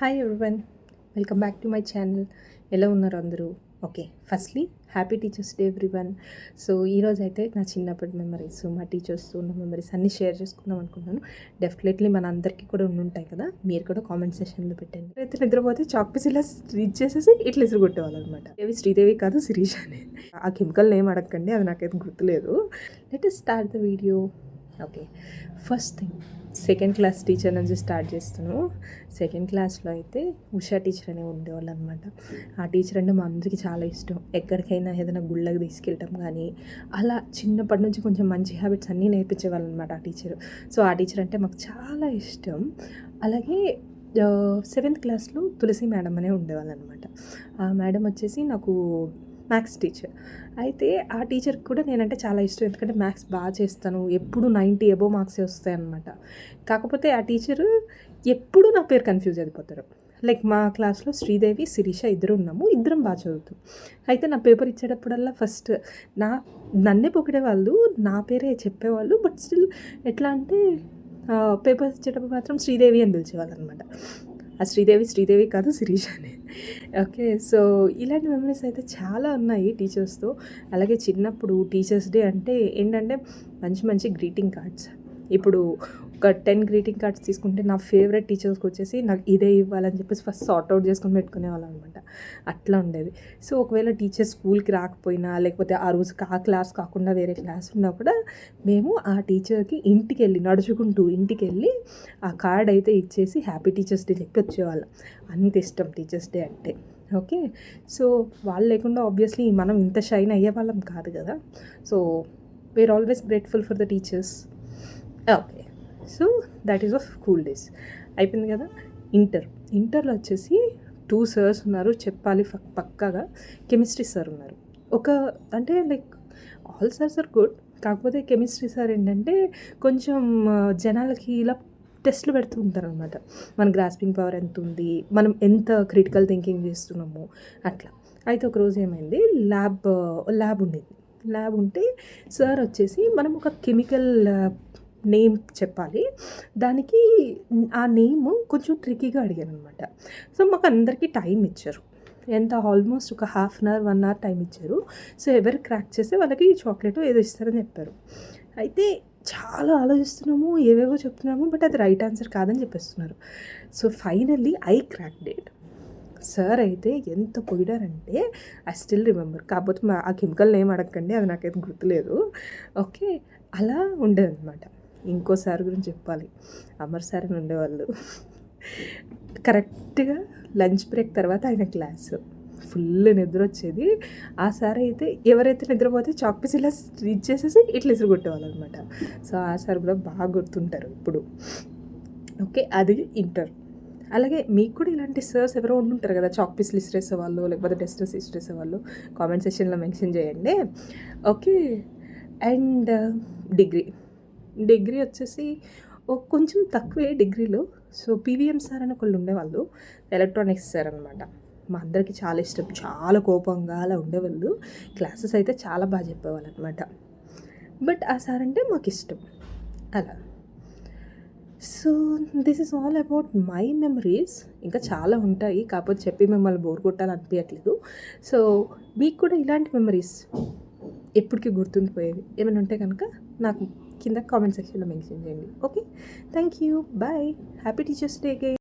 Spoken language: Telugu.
Hi everyone, welcome back to my channel. ఎలా ఉన్నారు అందరూ? Okay, firstly happy teachers day everyone. So ఈరోజు అయితే నా చిన్నప్పటి మెమరీస్, మా టీచర్స్తో ఉన్న మెమరీస్ అన్నీ షేర్ చేసుకుందాం అనుకుంటున్నాను. డెఫినెట్లీ మన అందరికీ కూడా ఉంటాయి కదా, మీరు కూడా కామెంట్ సెక్షన్లో పెట్టండి. అయితే నిద్రపోతే చాక్ పీస్ ఇలా స్ట్రీచ్ చేసేసి ఇట్లా ఇసురు కొట్టేవాళ్ళు అనమాట. శ్రీదేవి కాదు, శిరీష్ అని. ఆ కెమికల్ నేమ్ అడగండి, అది నాకైతే గుర్తులేదు. Let us start the video. Okay, first thing second class teacher నుంచి స్టార్ట్ చేస్తున్నాను. సెకండ్ క్లాస్లో అయితే ఉషా టీచర్ అనే ఉండేవాళ్ళు అనమాట. ఆ టీచర్ అంటే మా అందరికీ చాలా ఇష్టం. ఎక్కడికైనా ఏదైనా గుళ్ళకి తీసుకెళ్ళటం కానీ అలా చిన్నప్పటి నుంచి కొంచెం మంచి హ్యాబిట్స్ అన్నీ నేర్పించేవాళ్ళు అనమాట ఆ టీచర్. సో ఆ టీచర్ అంటే మాకు చాలా ఇష్టం. అలాగే సెవెంత్ క్లాస్లో తులసి మేడం అనే ఉండేవాళ్ళు అనమాట. ఆ మేడం వచ్చేసి నాకు మ్యాథ్స్ టీచర్. అయితే ఆ టీచర్కి కూడా నేనంటే చాలా ఇష్టం, ఎందుకంటే మ్యాథ్స్ బాగా చేస్తాను, ఎప్పుడు 90 అబోవ్ మార్క్సే వస్తాయి అనమాట. కాకపోతే ఆ టీచరు ఎప్పుడు నా పేరు కన్ఫ్యూజ్ అయిపోతారు. లైక్ మా క్లాస్లో శ్రీదేవి, శిరీష ఇద్దరు ఉన్నాము, ఇద్దరం బాగా చదువుతాం. అయితే నా పేపర్ ఇచ్చేటప్పుడల్లా ఫస్ట్ నన్నే పొగిడేవాళ్ళు, నా పేరే చెప్పేవాళ్ళు. బట్ స్టిల్ ఎట్లా అంటే పేపర్స్ ఇచ్చేటప్పుడు మాత్రం శ్రీదేవి అని పిలిచేవాళ్ళు అనమాట. ఆ శ్రీదేవి కాదు, శిరీష అని. ఓకే, సో ఇలాంటి మెమరీస్ అయితే చాలా ఉన్నాయి టీచర్స్తో. అలాగే చిన్నప్పుడు టీచర్స్ డే అంటే ఏంటంటే మంచి మంచి గ్రీటింగ్ కార్డ్స్. ఇప్పుడు ఒక 10 గ్రీటింగ్ కార్డ్స్ తీసుకుంటే నా ఫేవరెట్ టీచర్స్కి వచ్చేసి నాకు ఇదే ఇవ్వాలని చెప్పేసి ఫస్ట్ సార్ట్ అవుట్ చేసుకొని పెట్టుకునేవాళ్ళం అనమాట. అట్లా ఉండేది. సో ఒకవేళ టీచర్ స్కూల్కి రాకపోయినా, లేకపోతే ఆ రోజు ఆ క్లాస్ కాకుండా వేరే క్లాస్ ఉన్నా కూడా మేము ఆ టీచర్కి నడుచుకుంటూ ఇంటికి వెళ్ళి ఆ కార్డ్ అయితే ఇచ్చేసి హ్యాపీ టీచర్స్ డే చెప్పి వచ్చేవాళ్ళం. అంత ఇష్టం టీచర్స్ డే అంటే. ఓకే, సో వాళ్ళు లేకుండా ఆబ్వియస్లీ మనం ఇంత షైన్ అయ్యే వాళ్ళం కాదు కదా. So we are always grateful for the teachers. Okay, so that is of school days అయిపోయింది కదా. ఇంటర్లో వచ్చేసి 2 సార్స్ ఉన్నారు చెప్పాలి పక్కాగా. కెమిస్ట్రీ సార్ ఉన్నారు. అంటే like all sirs are good, కాకపోతే కెమిస్ట్రీ సార్ ఏంటంటే కొంచెం జనాలకి ఇలా టెస్ట్లు పెడుతూ ఉంటారు అనమాట. మన గ్రాస్పింగ్ పవర్ ఎంత ఉంది, మనం ఎంత క్రిటికల్ థింకింగ్ చేస్తున్నాము అట్లా. అయితే ఒకరోజు ఏమైంది, ల్యాబ్ ఉండేది. ల్యాబ్ ఉంటే సార్ వచ్చేసి మనం ఒక కెమికల్ నేమ్ చెప్పాలి, దానికి ఆ నేమ్ కొంచెం ట్రికీగా అడిగాను అనమాట. సో మాకు అందరికీ టైం ఇచ్చారు. ఎంత ఆల్మోస్ట్ ఒక 1/2 అవర్ 1 అవర్ టైం ఇచ్చారు. సో ఎవరు క్రాక్ చేస్తే వాళ్ళకి చాక్లెట్ ఏదో ఇస్తారని చెప్పారు. అయితే చాలా ఆలోచిస్తున్నాము, ఏవేవో చెప్తున్నాము, బట్ అది రైట్ ఆన్సర్ కాదని చెప్పేస్తున్నారు. So finally I cracked it. Sir అయితే ఎంత పొగిడారంటే ఐ స్టిల్ రిమెంబర్. కాకపోతే ఆ కెమికల్ నేమ్ అడగండి, అది నాకైతే గుర్తులేదు. ఓకే, అలా ఉండేదన్నమాట. ఇంకో సార్ గురించి చెప్పాలి. అమర్ సార్ అని ఉండేవాళ్ళు. కరెక్ట్గా లంచ్ బ్రేక్ తర్వాత ఆయన క్లాసు ఫుల్ నిద్ర వచ్చేది. ఆ సార్ అయితే ఎవరైతే నిద్రపోతే చాక్ పీస్ ఇలా స్ట్రీచ్ చేసేసి ఇట్లా ఇసురు కొట్టేవాళ్ళు అనమాట. సో ఆ సార్ కూడా బాగా గుర్తుంటారు ఇప్పుడు. ఓకే, అది ఇంటర్. అలాగే మీకు కూడా ఇలాంటి సార్స్ ఎవరో ఉంటుంటారు కదా, చాక్ పీస్లు ఇసిరేసేవాళ్ళు, లేకపోతే డస్టర్స్ ఇసిరేసేవాళ్ళు. కామెంట్ సెక్షన్లో మెన్షన్ చేయండి. ఓకే, అండ్ డిగ్రీ వచ్చేసి కొంచెం తక్కువే డిగ్రీలో. సో పీవీఎం సార్ అని ఒకళ్ళు ఉండేవాళ్ళు, ఎలక్ట్రానిక్స్ సార్ అనమాట. మా అందరికీ చాలా ఇష్టం, చాలా కోపంగా అలా ఉండేవాళ్ళు. క్లాసెస్ అయితే చాలా బాగా చెప్పేవాళ్ళు అనమాట. బట్ ఆ సార్ అంటే మాకు ఇష్టం అలా. So this is all about my memories. ఇంకా చాలా ఉంటాయి, కాకపోతే చెప్పి మిమ్మల్ని బోర్ కొట్టాలనిపించట్లేదు. సో మీకు కూడా ఇలాంటి మెమరీస్ ఎప్పటికీ గుర్తుండిపోయేవి ఏమైనా ఉంటే కనుక నాకు కింద కామెంట్ సెక్షన్లో మెన్షన్ చేయండి. Okay, thank you, bye, happy teachers day.